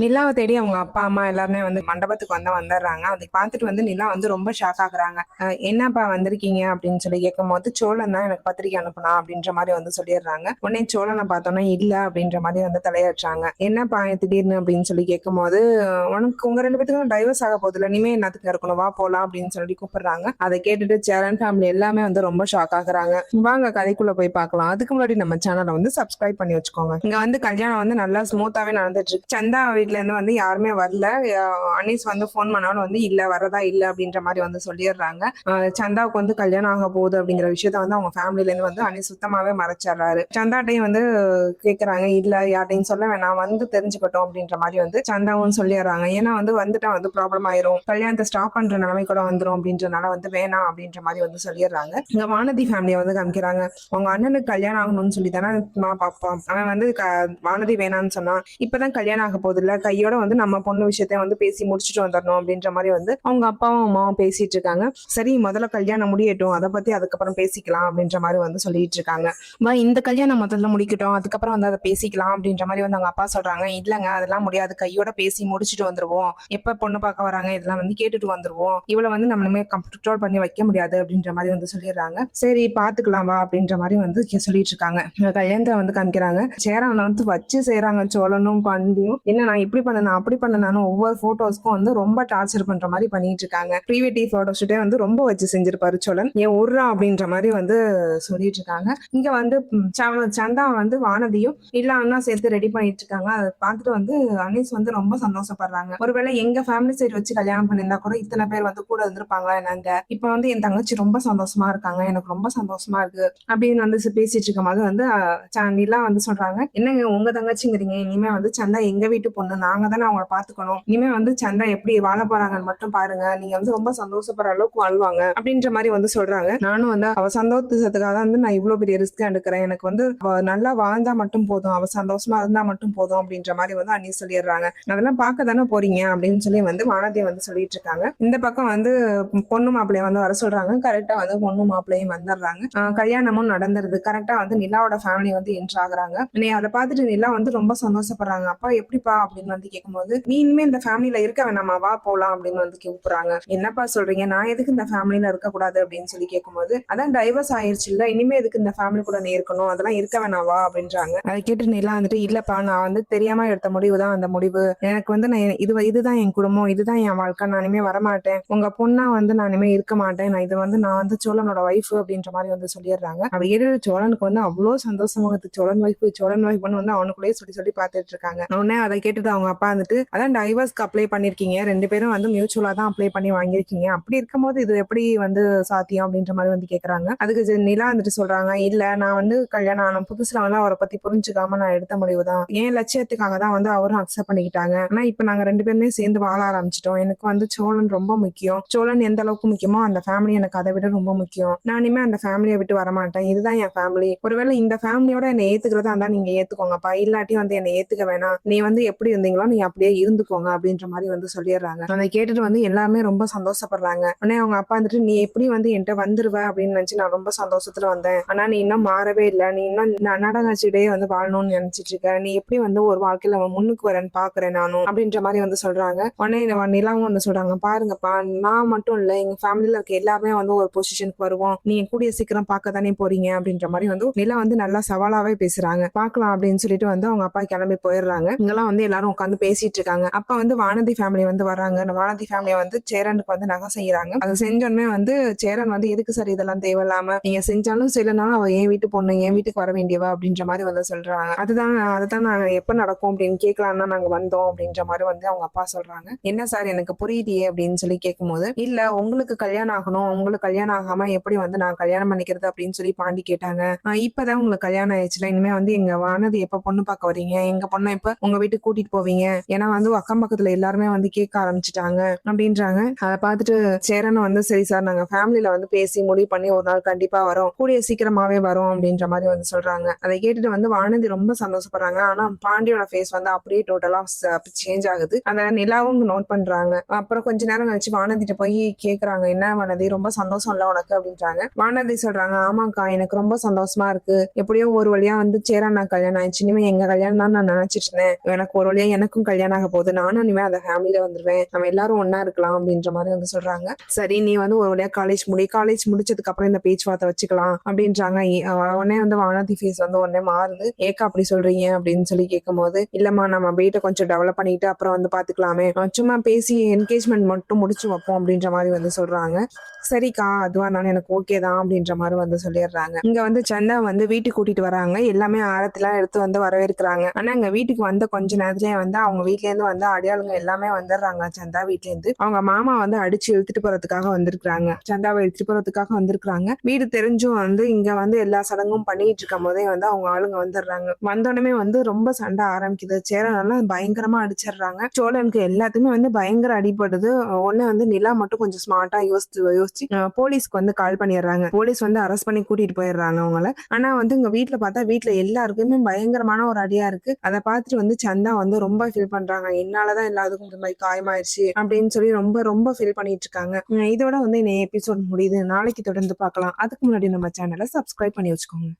நிலாவை தேடி அவங்க அப்பா அம்மா எல்லாருமே வந்து மண்டபத்துக்கு வந்துடுறாங்க. அதை பார்த்துட்டு வந்து நிலா வந்து ரொம்ப ஷாக் ஆகுறாங்க. என்னப்பா வந்திருக்கீங்க அப்படின்னு சொல்லி கேட்கும்போது, சோழன் தான் எனக்கு பத்திரிக்கை அனுப்புனா அப்படின்ற மாதிரி வந்து சொல்லிடுறாங்க. உடனே சோழனை பார்த்தோன்னா இல்ல அப்படின்ற மாதிரி வந்து தலையாட்டுறாங்க. என்னப்பா திடீர்னு அப்படின்னு சொல்லி கேட்கும்போது, உனக்கு உங்க 2 பேத்துக்கும் டைவர்ஸ் ஆக போகுது இல்ல, இனிமே என்னத்துக்கு இருக்கணும், வா போலாம் அப்படின்னு சொல்லி கூப்பிடுறாங்க. அதை கேட்டுட்டு சேரன் ஃபேமிலி எல்லாமே வந்து ரொம்ப ஷாக் ஆகுறாங்க. வாங்க கதைக்குள்ள போய் பார்க்கலாம். அதுக்கு முன்னாடி நம்ம சேனலை வந்து சப்ஸ்கிரைப் பண்ணி வச்சுக்கோங்க. இங்க வந்து கல்யாணம் வந்து நல்லா ஸ்மூத்தாவே நடந்துட்டு இருக்கு. சந்தா வீட்ல இருந்து வந்து யாருமே வரல. அனீஸ் வந்து போன் பண்ணாலும் வந்து இல்ல வரதா இல்ல அப்படின்ற மாதிரி வந்து சொல்லிடுறாங்க. சந்தாவுக்கு வந்து கல்யாணம் ஆக போகுது அப்படிங்கிற விஷயத்த வந்து அவங்க ஃபேமிலில இருந்து வந்து அனீஸ் சுத்தமாவே மறைச்சிடுறாரு. சந்தாட்டையும் வந்து கேக்குறாங்க, இல்ல யார்ட்டையும் சொல்ல வேணாம், வந்து தெரிஞ்சுக்கட்டும் அப்படின்ற மாதிரி வந்து சந்தாவும் சொல்லிடுறாங்க. ஏன்னா வந்து வந்துட்டா வந்து ப்ராப்ளம் ஆயிரும், கல்யாணத்தை ஸ்டாப் பண்ற நிலைமை கூட வந்துரும் அப்படின்றனால வந்து வேணாம் அப்படின்ற மாதிரி வந்து சொல்லிடுறாங்க. இங்க வானதி ஃபேமிலியை வந்து காமிக்கிறாங்க. அவங்க அண்ணனுக்கு கல்யாணம் ஆகணும்னு சொல்லி தானே நான் பார்ப்போம், அவன் வந்து வானதி வேணான்னு சொன்னா, இப்பதான் கல்யாணம் ஆக போகுது இல்ல, கையோட வந்து நம்ம பொண்ணு விஷயத்த வந்து பேசி முடிச்சுட்டு வந்துடணும் அப்படின்ற மாதிரி வந்து அவங்க அப்பாவும் அம்மாவும் பேசிட்டு இருக்காங்க. சரி முதல்ல கல்யாணம் முடியட்டும், அதை பத்தி அதுக்கப்புறம் பேசிக்கலாம் அப்படின்ற மாதிரி வந்து சொல்லிட்டு இருக்காங்க. இந்த கல்யாணம் முதல்ல முடிக்கட்டும், அதுக்கப்புறம் வந்து அதை பேசிக்கலாம் அப்படின்ற மாதிரி வந்து அவங்க அப்பா சொல்றாங்க. இல்லங்க அதெல்லாம் முடியாது, கையோட பேசி முடிச்சுட்டு வந்துருவோம், எப்ப பொண்ணு பார்க்க வராங்க இதெல்லாம் வந்து கேட்டுட்டு வந்துருவோம், இவளை வந்து நம்மளுமே கண்ட்ரோல் பண்ணி வைக்க முடியாது அப்படின்ற மாதிரி வந்து சொல்லிடுறாங்க. சரி பாத்துக்கலாம் வா அப்படின்ற மாதிரி வந்து சொல்லிட்டு இருக்காங்க. கல்யாணத்தை வந்து காமிக்கிறாங்க. சேரன் வந்து வச்சு செய்யறாங்க சோழனும் பாண்டியும். என்ன நான் இப்படி பண்ண அப்படி பண்ணனாலும் ஒவ்வொரு போட்டோஸ்க்கும் வந்து ரொம்ப டார்ச்சர் பண்ற மாதிரி பண்ணிட்டு இருக்காங்க. ப்ரீ வெட்டிங் போட்டோஷூட்டே வந்து ரொம்ப வச்சு செஞ்சிருப்பாரு சோழன். ஏன் உர்றா அப்படின்ற மாதிரி வந்து சொல்லிட்டு இருக்காங்க. இங்க வந்து சந்தா வந்து வானதியும் இல்லாம சேர்த்து ரெடி பண்ணிட்டு இருக்காங்க. அதை பார்த்துட்டு வந்து அனீஸ் வந்து ரொம்ப சந்தோஷப்படுறாங்க. ஒருவேளை எங்க ஃபேமிலி சைடு வச்சு கல்யாணம் பண்ணியிருந்தா கூட இத்தனை பேர் வந்து கூட இருந்திருப்பாங்களா என்னங்க, இப்ப வந்து என் தங்கச்சி ரொம்ப சந்தோஷமா இருக்காங்க, எனக்கு ரொம்ப சந்தோஷமா இருக்கு அப்படின்னு வந்து பேசிட்டு இருக்கும் போது வந்து சாண்டிலாம் வந்து சொல்றாங்க, என்னங்க உங்க தங்கச்சிங்கிறீங்க, இனிமே வந்து சந்தா எங்க வீட்டு பொண்ணு, நாங்க தானே அவங்கள பாத்துக்கணும், இனிமே வந்து சந்தா எப்படி வாழ போறாங்கன்னு மட்டும் பாருங்க, நீங்க வந்து ரொம்ப சந்தோஷப்படுற அளவுக்கு வாழ்வாங்க அப்படின்ற மாதிரி வந்து சொல்றாங்க. நானும் வந்து அவ சந்தோஷத்துக்காக தான் வந்து நான் இவ்வளவு பெரிய ரிஸ்க் எடுக்கிறேன், எனக்கு வந்து நல்லா வாழ்ந்தா மட்டும் போதும், அவ சந்தோஷமா இருந்தா மட்டும் போதும் அப்படின்ற மாதிரி வந்து அண்ணி சொல்லிடுறாங்க. அதெல்லாம் பார்க்க தானே போறீங்க அப்படின்னு சொல்லி வந்து வானதி வந்து சொல்லிட்டு இருக்காங்க. இந்த பக்கம் வந்து பொண்ணு மாப்பிள்ளைய வந்து வர சொல்றாங்க. கரெக்டா வந்து பொண்ணு மாப்பிள்ளையும் வந்துடுறாங்க. கல்யாணமும் நடந்துருது. கரெக்டா வந்து நிலாவோட ஃபேமிலி வந்து என்ட்ரு ஆகுறாங்க. நீ அதை பார்த்துட்டு நிலா வந்து ரொம்ப சந்தோஷப்படுறாங்க. அப்பா எப்படிப்பா அப்படின்னு வந்து கேட்கும்போது, நீ இனிமே இந்த ஃபேமிலில இருக்க வேணாமா, வா போலாம் அப்படின்னு வந்து கூப்பிடுறாங்க. என்னப்பா சொல்றீங்க, நான் எதுக்கு இந்த ஃபேமிலில இருக்கக்கூடாது அப்படின்னு சொல்லி கேட்கும்போது, அதான் டைவர்ஸ் ஆயிடுச்சு இல்ல, இனிமே எதுக்கு இந்த ஃபேமிலி கூட நீ இருக்கணும், அதெல்லாம் இருக்க வேணாவா அப்படின்றாங்க. அதை கேட்டு நிலா வந்துட்டு, இல்லப்பா நான் வந்து தெரியாம எடுத்த முடிவு தான் அந்த முடிவு, எனக்கு வந்து நான் இதுதான் என் குடும்பம், இதுதான் என் வாழ்க்கை, நான் இனிமே வரமாட்டேன், உங்க பொண்ணா வந்து நான் இனிமே இருக்க மாட்டேன், நான் வந்து சோழனோட ஒய்ஃப் அப்படின்ற மாதிரி வந்து சொல்லிடுறாங்க. அவ ஏழு சோழனுக்கு வந்து அவ்வளவு சந்தோஷமாகுது. சோழன் ஒய்ஃப்னு வந்து அவனுக்குள்ளேயே சொல்லி சொல்லி பார்த்துட்டு இருக்காங்க. உடனே அதை கேட்டுட்டு அவங்க அப்பா வந்துட்டு, அதான் டைவர்ஸ்க்கு அப்ளை பண்ணிருக்கீங்க, 2 பேரும் வந்து மியூச்சுவலா தான் அப்ளை பண்ணி வாங்கியிருக்கீங்க, அப்படி இருக்கும்போது இது எப்படி வந்து சாத்தியம் அப்படின்ற மாதிரி வந்து கேக்குறாங்க. அதுக்கு நிலா வந்துட்டு சொல்றாங்க, இல்ல நான் வந்து கல்யாணம் ஆன புதுசுல வந்து அவரை பத்தி புரிஞ்சுக்காம நான் எடுத்த முடிவு தான், என் லட்சியத்துக்காக தான் வந்து அவரும் அக்செப்ட் பண்ணிக்கிட்டாங்க, ஆனா இப்ப நாங்க 2 பேருமே சேர்ந்து வாழ ஆரம்பிச்சிட்டோம், எனக்கு வந்து சோழன் ரொம்ப முக்கியம், சோழன் எந்த அளவுக்கு முக்கியமோ அந்த ஃபேமிலி எனக்கு அதை விட ரொம்ப முக்கியம், நான் இனிமே அந்த ஃபேமிலியை விட்டு வரமாட்டேன், இதுதான் என் ஃபேமிலி, ஒருவேளை இந்த ஃபேமிலியோட என்னை ஏத்துக்கிறதா இருந்தா நீங்க ஏத்துக்கோங்கப்பா, இல்லாட்டி வந்து என்னை ஏத்துக்க வேணாம், நீ வந்து எப்படி இருந்தீங்களோ நீ அப்படியே இருந்துக்கோங்க அப்படின்ற மாதிரி வந்து சொல்லிடுறாங்க. அதை கேட்டுட்டு வந்து எல்லாமே ரொம்ப சந்தோஷப்படுறாங்க. உடனே அவங்க அப்பா வந்துட்டு, நீ எப்படி வந்து என்கிட்ட வந்துருவ அப்படின்னு நினைச்சு நான் ரொம்ப சந்தோஷத்துல வந்தேன், ஆனா நீ இன்னும் மாறவே இல்லை, நீ இன்னும் நடனச்சிடையே வந்து வாழணும்னு நினைச்சிட்டு இருக்க, நீ எப்படி வந்து ஒரு வாழ்க்கையில முன்னுக்கு வரேன்னு பாக்குறேன் நானும் அப்படின்ற மாதிரி வந்து சொல்றாங்க. உடனே நிலாவும் வந்து சொல்றாங்க, பாருங்கப்பா நான் மட்டும் இல்ல எங்க ஃபேமிலில இருக்க எல்லாமே வந்து ஒரு பொசிஷனுக்கு வருவோம், நீங்க கூடிய சீக்கிரம் பார்க்க தானே போறீங்க அப்படின்ற மாதிரி வந்து நிலா வந்து நல்லா சவாலாவே பேசுறாங்க. பார்க்கலாம் அப்படின்னு சொல்லிட்டு வந்து அவங்க அப்பா கிளம்பி போயிடுறாங்க. இங்கெல்லாம் வந்து எல்லாரும் உட்காந்து பேசிட்டு இருக்காங்க. அப்ப வந்து வானதி ஃபேமிலி வந்து வராங்க. வானதி ஃபேமிலியை வந்து சேரனுக்கு வந்து நகை செய்யறாங்க. அதை செஞ்சோடனே வந்து சேரன் வந்து எதுக்கு சார் இதெல்லாம் தேவையில்லாம நீங்க செஞ்சாலும் செய்யலனாலும் அவ என் வீட்டு பொண்ணு, என் வீட்டுக்கு வர வேண்டியவா அப்படின்ற மாதிரி வந்து சொல்றாங்க. அதுதான் நாங்க எப்ப நடக்கும் அப்படின்னு கேட்கலாம் தான் நாங்க வந்தோம் அப்படின்ற மாதிரி வந்து அவங்க அப்பா சொல்றாங்க. என்ன சார் எனக்கு புரியுதியே அப்படின்னு சொல்லி கேட்கும்போது, இல்ல உங்களுக்கு கல்யாணம் ஆகணும், உங்களுக்கு கல்யாணம் ஆகாம எப்படி வந்து நான் கல்யாணம் பண்ணிக்கிறது அப்படின்னு சொல்லி பாண்டி கேட்டாங்க. இப்பதான் உங்களுக்கு கல்யாணம் ஆயிடுச்சுல, இனிமே வந்து எங்க வானதி எப்ப பொண்ணு பார்க்க வரீங்க, எங்க பொண்ணை எப்ப உங்க வீட்டுக்கு கூட்டிட்டு போவீங்க, ஏன்னா வந்து அக்கம் பக்கத்துல எல்லாருமே வந்து கேட்க ஆரம்பிச்சுட்டாங்க அப்படின்றாங்க. அதை பார்த்துட்டு சேரனும் வந்து, சரி சார் நாங்க ஃபேமிலில வந்து பேசி முடிவு பண்ணி ஒரு நாள் கண்டிப்பா வரோம், கூடிய சீக்கிரமாவே வரும் அப்படின்ற மாதிரி வந்து சொல்றாங்க. அதை கேட்டுட்டு வந்து வானதி ரொம்ப சந்தோஷப்படுறாங்க. ஆனா பாண்டியோட ஃபேஸ் வந்து அப்படியே டோட்டலா சேஞ்ச் ஆகுது. அந்த நிலாவும் நோட் பண்றாங்க. அப்புறம் கொஞ்ச நேரம் கழிச்சு வானதிட்ட போய் கேக்குறாங்க, என்ன வானதி ரொம்ப சந்தோஷம் இல்ல உனக்கு அப்படின்றாங்க. வானதி சொல்றாங்க, ஆமாக்கா எனக்கு ரொம்ப சந்தோஷமா இருக்கு, எப்படியோ ஒரு வழியா வந்து சேரன் நான் கல்யாணம் ஆயிடுச்சு, இனிமே எங்க கல்யாணம் தான் நான் நினைச்சிட்டு இருந்தேன், எனக்கு ஒரு வழியா எனக்கும் கல்யாணம் ஆக போகுது, நானும் இனிமே அந்த ஃபேமிலியில வந்துருவேன், நம்ம எல்லாரும் ஒண்ணா இருக்கலாம் அப்படின்ற மாதிரி வந்து சொல்றாங்க. சரி நீ வந்து ஒரு வழியா காலேஜ் முடிச்சதுக்கு அப்புறம் இந்த பேச்சுவார்த்தை வச்சுக்கலாம் அப்படின்றாங்க. உடனே வந்து வானதி ஃபேஸ் வந்து உடனே மாறுது. ஏக்கா அப்படி சொல்றீங்க அப்படின்னு சொல்லி கேட்கும்போது, இல்லம்மா நம்ம வீட்டை கொஞ்சம் டெவலப் பண்ணிட்டு அப்புறம் வந்து பாத்துக்கலாமே, சும்மா பேசி என்கேஜ்மெண்ட் மட்டும் முடிச்சு வைப்போம் அப்படின்ற மாதிரி வந்து சொல்றாங்க. சரிக்கா அதுவா இருந்தாலும் எனக்கு ஓகே தான் அப்படின்ற மாதிரி வந்து சொல்லிடுறாங்க. இங்க வந்து சந்தா வந்து வீட்டுக்கு கூட்டிட்டு வராங்க. எல்லாமே ஆரத்திலாம் எடுத்து வந்து வரவேற்கிறாங்க. ஆனா இங்க வீட்டுக்கு வந்த கொஞ்ச நேரத்திலேயே வந்து அவங்க வீட்ல இருந்து வந்து அடையாளங்க எல்லாமே வந்துடுறாங்க. சந்தா வீட்ல இருந்து அவங்க மாமா வந்து அடிச்சு இழுத்துட்டு போறதுக்காக வந்திருக்காங்க. சந்தாவை இழுத்துட்டு போறதுக்காக வந்திருக்காங்க. வீடு தெரிஞ்சும் வந்து இங்க வந்து எல்லா சடங்கும் பண்ணிட்டு இருக்கும் போதே வந்து அவங்க ஆளுங்க வந்துடுறாங்க. வந்தோடனே வந்து ரொம்ப சண்டை ஆரம்பிக்குது. சேர நல்லா பயங்கரமா அடிச்சிடுறாங்க. சோழனுக்கு எல்லாத்துக்குமே வந்து பயங்கர அடிபடுது. ஒண்ணு வந்து நிலா மட்டும் கொஞ்சம் ஸ்மார்ட்டா யோசிச்சு போலீஸ்க்கு வந்து கால் பண்ணிடுறாங்க. போலீஸ் வந்து அரெஸ்ட் பண்ணி கூட்டிட்டு போயிடுறாங்க அவங்கள. ஆனா வந்து இங்க வீட்டுல பார்த்தா வீட்டுல எல்லாருக்குமே பயங்கரமான ஒரு அடியா இருக்கு. அதை பார்த்துட்டு வந்து சந்தா வந்து ரொம்ப ஃபீல் பண்றாங்க. என்னாலதான் எல்லாத்துக்கும் இந்த மாதிரி காயமாயிருச்சு அப்படின்னு சொல்லி ரொம்ப ரொம்ப ஃபீல் பண்ணிட்டு இருக்காங்க. இதோட வந்து இந்த எபிசோட் முடியுது. நாளைக்கு தொடர்ந்து பார்க்கலாம். அதுக்கு முன்னாடி நம்ம சேனலை சப்ஸ்கிரைப் பண்ணி வச்சுக்கோங்க.